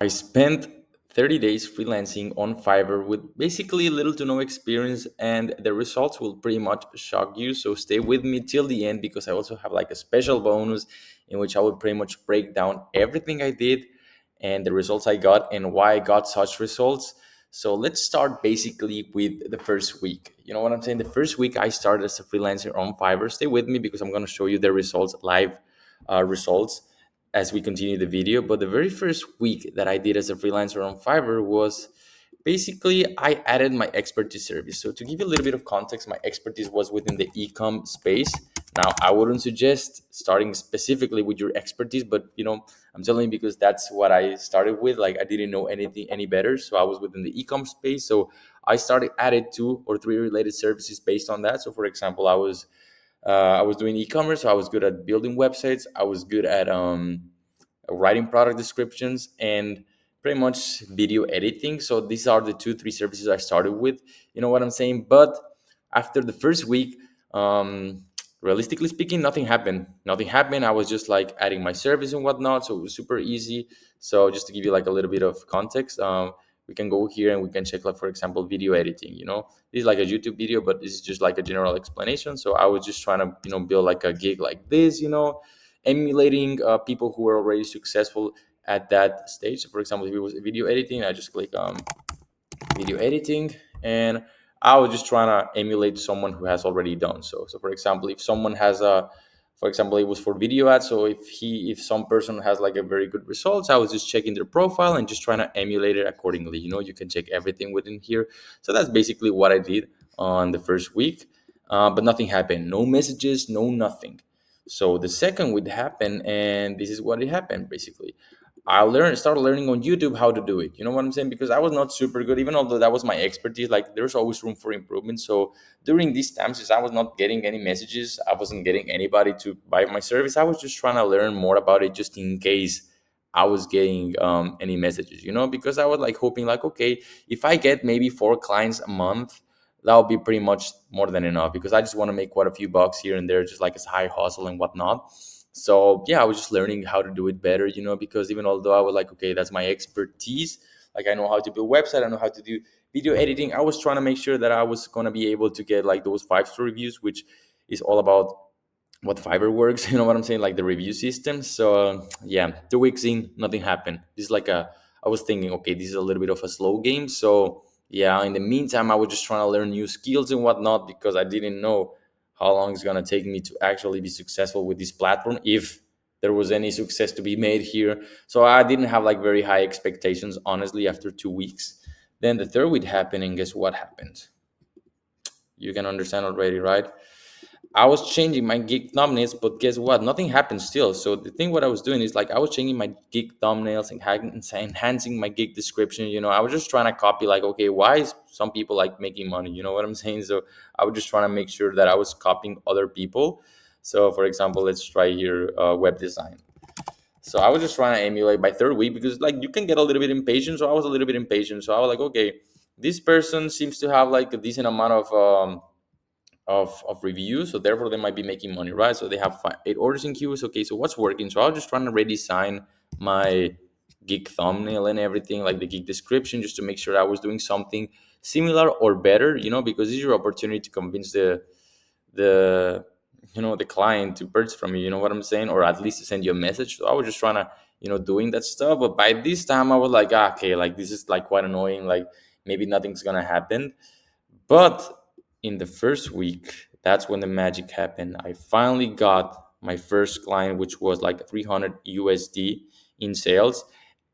I spent 30 days freelancing on Fiverr with basically little to no experience, and the results will pretty much shock you. So stay with me till the end because I also have like a special bonus in which I will pretty much break down everything I did and the results I got and why I got such results. So let's start basically with the first week. You know what I'm saying? The first week I started as a freelancer on Fiverr. Stay with me because I'm going to show you the results, live results as we continue the video. But the very first week that I did as a freelancer on Fiverr was basically I added my expertise service. So to give you a little bit of context, my expertise was within the e-com space. Now I wouldn't suggest starting specifically with your expertise, but I'm telling you because that's what I started with. Like I didn't know anything any better, so I was within the e-com space. So I started added two or three related services based on that. So for example, I was doing e-commerce, so I was good at building websites. I was good at writing product descriptions and pretty much video editing. So these are the two, three services I started with. You know what I'm saying? But after the first week, um, realistically speaking, nothing happened. Nothing happened. I was just like adding my service and whatnot. So it was super easy. So just to give you like a little bit of context, we can go here and we can check like, for example, video editing. This is like a YouTube video, but this is just like a general explanation. So I was just trying to, build like a gig like this, emulating people who were already successful at that stage. So for example, if it was video editing, I just click video editing, and I was just trying to emulate someone who has already done so. So for example, if someone has a, for example, it was for video ads. So if some person has like a very good results, I was just checking their profile and just trying to emulate it accordingly. You can check everything within here. So that's basically what I did on the first week. But nothing happened. No messages, no nothing. So the second would happen, and this is what it happened basically. Started learning on YouTube how to do it. You know what I'm saying? Because I was not super good, even although that was my expertise. Like there's always room for improvement. So during these times, since I was not getting any messages, I wasn't getting anybody to buy my service. I was just trying to learn more about it, just in case I was getting any messages. Because I was like hoping, like, okay, if I get maybe 4 clients a month, that'll be pretty much more than enough. Because I just want to make quite a few bucks here and there, just like as high hustle and whatnot. So yeah, I was just learning how to do it better, because even although I was like, okay, that's my expertise, like I know how to build website, I know how to do video editing, I was trying to make sure that I was going to be able to get like those 5-star reviews, which is all about what Fiverr works. You know what I'm saying? Like the review system. So yeah, 2 weeks in, nothing happened. This is like I was thinking, okay, this is a little bit of a slow game. So yeah, in the meantime, I was just trying to learn new skills and whatnot because I didn't know how long it's gonna take me to actually be successful with this platform, if there was any success to be made here. So I didn't have like very high expectations, honestly, after 2 weeks. Then the third week happened, and guess what happened? You can understand already, right? I was changing my gig thumbnails, but guess what? Nothing happened still. So the thing what I was doing is like I was changing my gig thumbnails and enhancing my gig description. I was just trying to copy like, okay, why is some people like making money? You know what I'm saying? So I was just trying to make sure that I was copying other people. So for example, let's try here web design. So I was just trying to emulate by third week because like you can get a little bit impatient. So I was a little bit impatient. So I was like, okay, this person seems to have like a decent amount of reviews, so therefore they might be making money, right? So they have 8 orders in queues. Okay, so what's working? So I was just trying to redesign my gig thumbnail and everything, like the gig description, just to make sure I was doing something similar or better, because this is your opportunity to convince the the client to purchase from you. You know what I'm saying? Or at least to send you a message. So I was just trying to doing that stuff. But by this time I was like, okay, like this is like quite annoying, like maybe nothing's gonna happen. But in the first week, that's when the magic happened. I finally got my first client, which was like 300 USD in sales,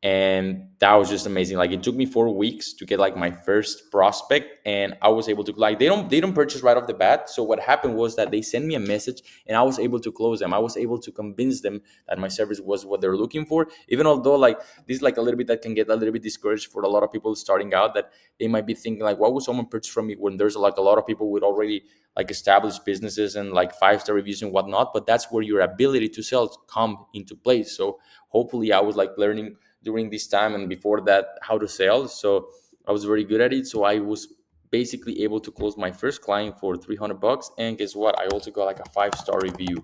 and that was just amazing. Like it took me 4 weeks to get like my first prospect, and I was able to, like, they don't purchase right off the bat. So what happened was that they sent me a message and I was able to close them. I was able to convince them that my service was what they're looking for, even although like this is like a little bit that can get a little bit discouraged for a lot of people starting out, that they might be thinking like, why would someone purchase from me when there's like a lot of people with already like established businesses and like 5-star reviews and whatnot. But that's where your ability to sell come into place. So hopefully I was like learning during this time and before that how to sell. So I was very good at it. So I was basically able to close my first client for $300. And guess what? I also got like a 5-star review.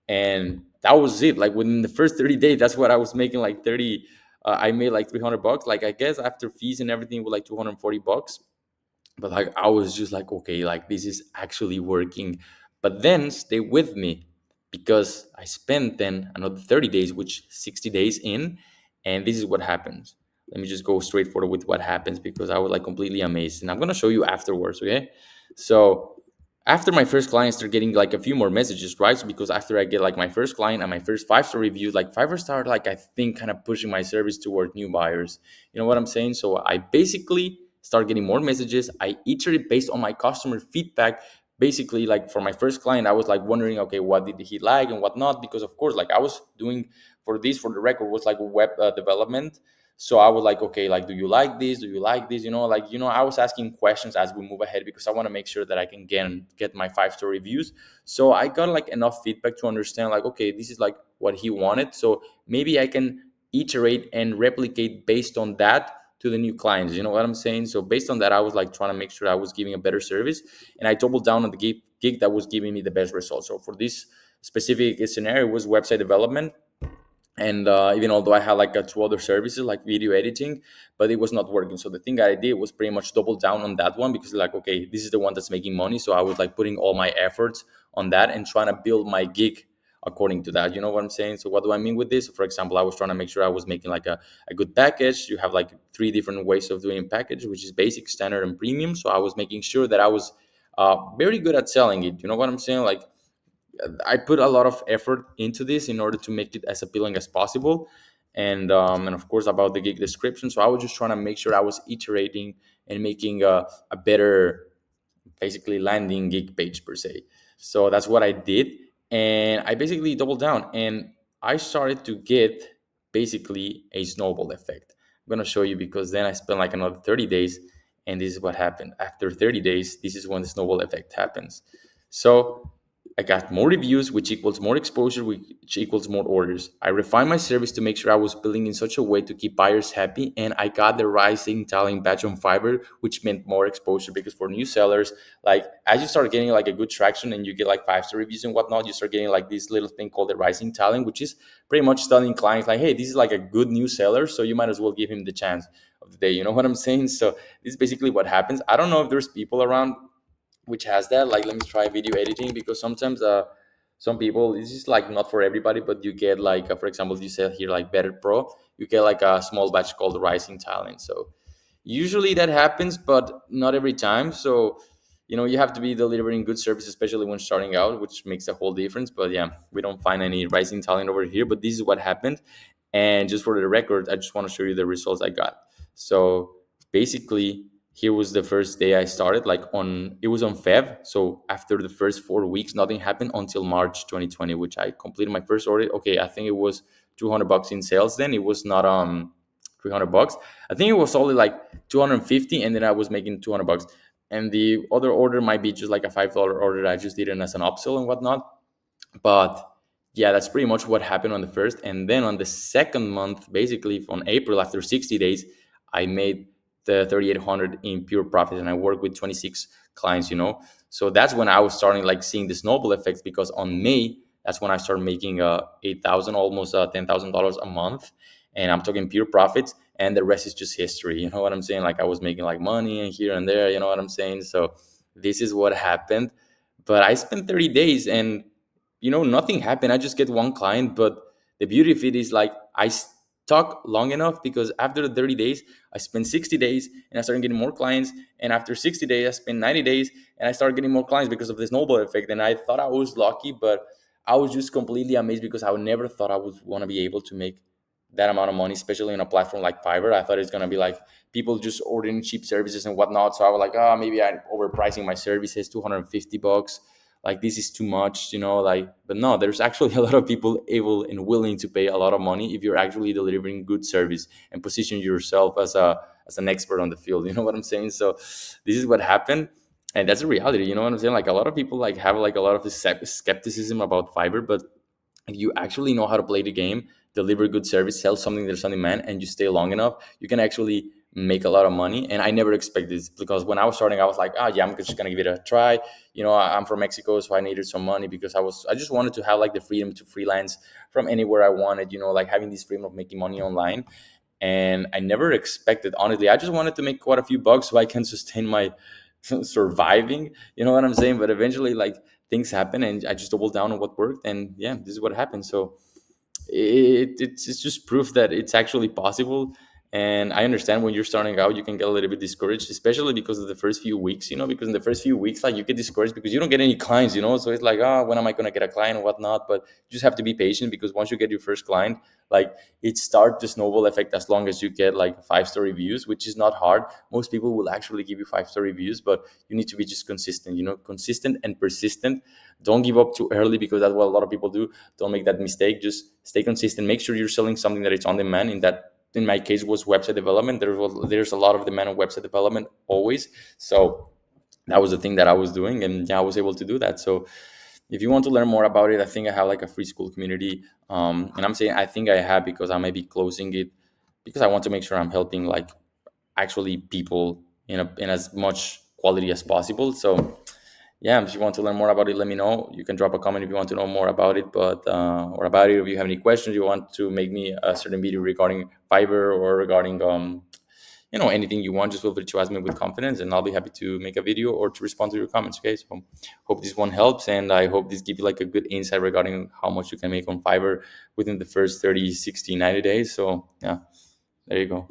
And that was it. Like within the first 30 days, that's what I was making, like 30 I made like $300. Like I guess after fees and everything, with like $240. But like I was just like, okay, like this is actually working. But then stay with me, because I spent then another 30 days, which 60 days in, and this is what happens. Let me just go straight forward with what happens, because I was like completely amazed, and I'm gonna show you afterwards. Okay, so after my first client start getting like a few more messages, right? So because after I get like my first client and my first 5-star review, like Fiverr started, like I think, kind of pushing my service toward new buyers. You know what I'm saying? So I basically start getting more messages. I iterate based on my customer feedback. Basically, like for my first client, I was like wondering, okay, what did he like and what not? Because of course, like I was doing for this, for the record, was like web development. So I was like, okay, like, do you like this? Do you like this? Like, I was asking questions as we move ahead, because I want to make sure that I can get my 5-star reviews. So I got like enough feedback to understand, like, okay, this is like what he wanted. So maybe I can iterate and replicate based on that to the new clients. You know what I'm saying? So based on that, I was like trying to make sure I was giving a better service, and I doubled down on the gig that was giving me the best results. So for this specific scenario, it was website development. And even although I had like two other services like video editing, but it was not working. So the thing I did was pretty much double down on that one, because like, okay, this is the one that's making money. So I was like putting all my efforts on that and trying to build my gig according to that. You know what I'm saying? So what do I mean with this? For example, I was trying to make sure I was making like a good package. You have like three different ways of doing package, which is basic, standard, and premium. So I was making sure that I was very good at selling it. You know what I'm saying? Like, I put a lot of effort into this in order to make it as appealing as possible, and of course about the gig description. So I was just trying to make sure I was iterating and making a better, basically, landing gig page per se. So that's what I did, and I basically doubled down, and I started to get basically a snowball effect. I'm gonna show you, because then I spent like another 30 days, and this is what happened. After 30 days, this is when the snowball effect happens. So I got more reviews, which equals more exposure, which equals more orders. I refined my service to make sure I was building in such a way to keep buyers happy, and I got the rising talent badge on Fiverr, which meant more exposure, because for new sellers, like as you start getting like a good traction and you get like 5-star reviews and whatnot, you start getting like this little thing called the rising talent, which is pretty much telling clients like, hey, this is like a good new seller, so you might as well give him the chance of the day. You know what I'm saying? So this is basically what happens. I don't know if there's people around which has that. Like, let me try video editing, because sometimes some people, it's just like not for everybody, but you get like for example, you said here like better pro, you get like a small batch called rising talent. So usually that happens, but not every time. So you have to be delivering good service, especially when starting out, which makes a whole difference. But yeah, we don't find any rising talent over here, but this is what happened. And just for the record, I just want to show you the results I got. So basically, here was the first day I started, like on it was on Feb. So after the first 4 weeks, nothing happened until March 2020, which I completed my first order. Okay, I think it was $200 in sales. Then it was not $300. I think it was only like 250, and then I was making $200. And the other order might be just like a $5 order that I just did it as an upsell and whatnot. But yeah, that's pretty much what happened on the first. And then on the second month, basically on April, after 60 days, I made the 3,800 in pure profit, and I worked with 26 clients. So that's when I was starting like seeing the snowball effects, because on May, that's when I started making 8,000, almost $10,000 a month. And I'm talking pure profits, and the rest is just history. You know what I'm saying? Like I was making like money and here and there, you know what I'm saying? So this is what happened. But I spent 30 days, and nothing happened. I just get one client. But the beauty of it is like I stuck long enough, because after the 30 days, I spent 60 days and I started getting more clients. And after 60 days, I spent 90 days and I started getting more clients because of the snowball effect. And I thought I was lucky, but I was just completely amazed, because I would never thought I would want to be able to make that amount of money, especially on a platform like Fiverr. I thought it's going to be like people just ordering cheap services and whatnot. So I was like, oh, maybe I'm overpricing my services, $250. Like this is too much, like, but no, there's actually a lot of people able and willing to pay a lot of money if you're actually delivering good service and position yourself as an expert on the field. You know what I'm saying? So this is what happened. And that's a reality. You know what I'm saying? Like a lot of people like have like a lot of this skepticism about Fiverr, but if you actually know how to play the game, deliver good service, sell something that's on demand, and you stay long enough, you can actually make a lot of money. And I never expected this, because when I was starting, I was like, oh yeah, I'm just gonna give it a try. I'm from Mexico, so I needed some money, because I just wanted to have like the freedom to freelance from anywhere I wanted. Like having this freedom of making money online. and I never expected, honestly. I just wanted to make quite a few bucks so I can sustain my surviving, you know what I'm saying? But eventually, like, things happen and I just doubled down on what worked, and yeah, this is what happened. So it's just proof that it's actually possible. And I understand when you're starting out you can get a little bit discouraged, especially because of the first few weeks, because in the first few weeks, like, you get discouraged because you don't get any clients, so it's like, oh, when am I going to get a client and whatnot. But you just have to be patient, because once you get your first client, like, it starts the snowball effect. As long as you get like 5-star reviews, which is not hard, most people will actually give you 5-star reviews, but you need to be just consistent, consistent and persistent. Don't give up too early, because that's what a lot of people do. Don't make that mistake. Just stay consistent. Make sure you're selling something that it's on demand. In my case, was website development. There's a lot of demand on website development always. So that was the thing that I was doing, and yeah, I was able to do that. So if you want to learn more about it, I think I have like a free school community. And I'm saying I think I have, because I might be closing it, because I want to make sure I'm helping, like, actually people in as much quality as possible. So yeah, if you want to learn more about it, let me know. You can drop a comment if you want to know more about it, but or about it. If you have any questions, you want to make me a certain video regarding Fiverr, or regarding anything you want, just feel free to ask me with confidence, and I'll be happy to make a video or to respond to your comments. Okay, so hope this one helps, and I hope this gives you like a good insight regarding how much you can make on Fiverr within the first 30, 60, 90 days. So yeah, there you go.